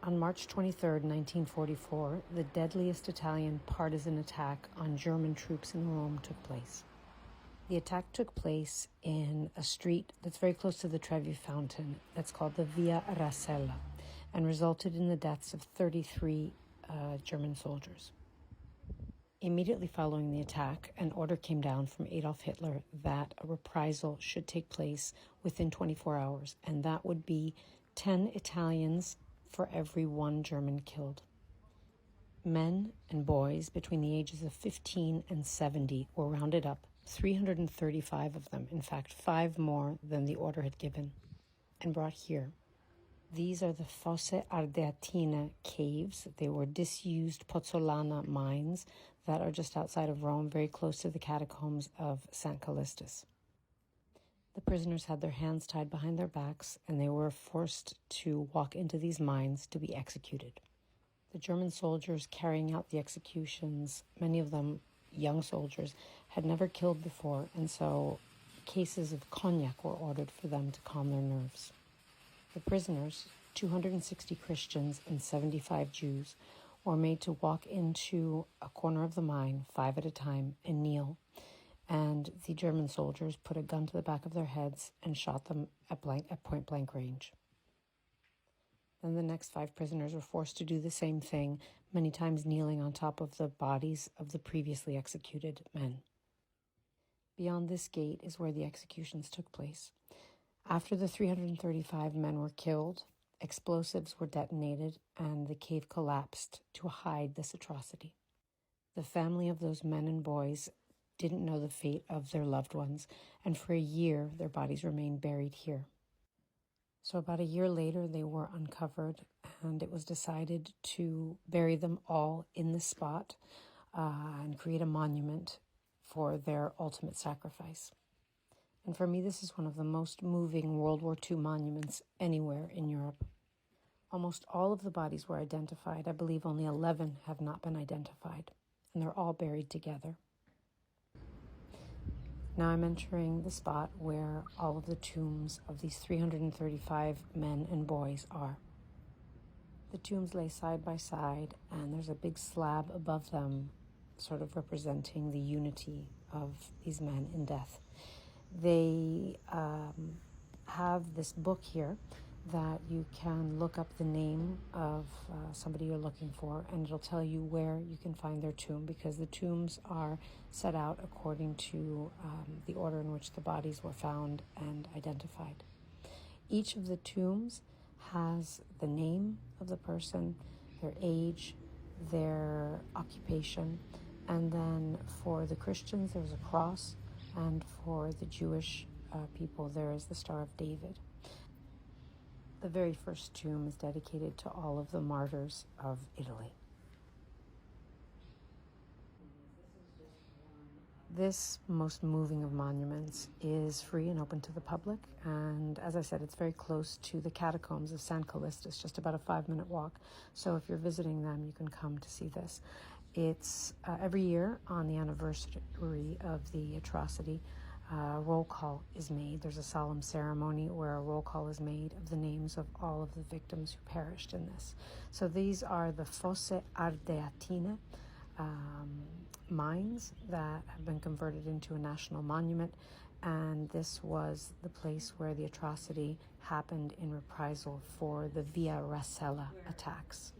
On March 23, 1944, the deadliest Italian partisan attack on German troops in Rome took place. The attack took place in a street that's very close to the Trevi Fountain that's called the Via Rasella and resulted in the deaths of 33 German soldiers. Immediately following the attack, an order came down from Adolf Hitler that a reprisal should take place within 24 hours, and that would be 10 Italians for every one German killed. Men and boys between the ages of 15 and 70 were rounded up, 335 of them, in fact 5 more than the order had given, and brought here. These are the Fosse Ardeatine caves. They were disused pozzolana mines that are just outside of Rome, very close to the catacombs of St. Callistus. The prisoners had their hands tied behind their backs, and they were forced to walk into these mines to be executed. The German soldiers carrying out the executions, many of them young soldiers, had never killed before, and so cases of cognac were ordered for them to calm their nerves. The prisoners, 260 Christians and 75 Jews, were made to walk into a corner of the mine, 5 at a time, and kneel. And the German soldiers put a gun to the back of their heads and shot them at point-blank range. Then the next 5 prisoners were forced to do the same thing, many times kneeling on top of the bodies of the previously executed men. Beyond this gate is where the executions took place. After the 335 men were killed, explosives were detonated, and the cave collapsed to hide this atrocity. The family of those men and boys didn't know the fate of their loved ones, and for a year their bodies remained buried here. So about a year later they were uncovered, and it was decided to bury them all in the spot and create a monument for their ultimate sacrifice. And for me, this is one of the most moving World War II monuments anywhere in Europe. Almost all of the bodies were identified. I believe only 11 have not been identified, and they're all buried together. Now I'm entering the spot where all of the tombs of these 335 men and boys are. The tombs lay side by side, and there's a big slab above them, sort of representing the unity of these men in death. They have this book here that you can look up the name of somebody you're looking for, and it'll tell you where you can find their tomb, because the tombs are set out according to the order in which the bodies were found and identified. Each of the tombs has the name of the person, their age, their occupation, and then for the Christians there's a cross, and for the Jewish people there is the Star of David. The very first tomb is dedicated to all of the martyrs of Italy. This most moving of monuments is free and open to the public, and as I said, it's very close to the catacombs of St. Callistus, just about a 5-minute walk. So if you're visiting them, you can come to see this. It's every year on the anniversary of the atrocity. Roll call is made. There's a solemn ceremony where a roll call is made of the names of all of the victims who perished in this. So these are the Fosse Ardeatine mines that have been converted into a national monument, and this was the place where the atrocity happened in reprisal for the Via Rasella attacks.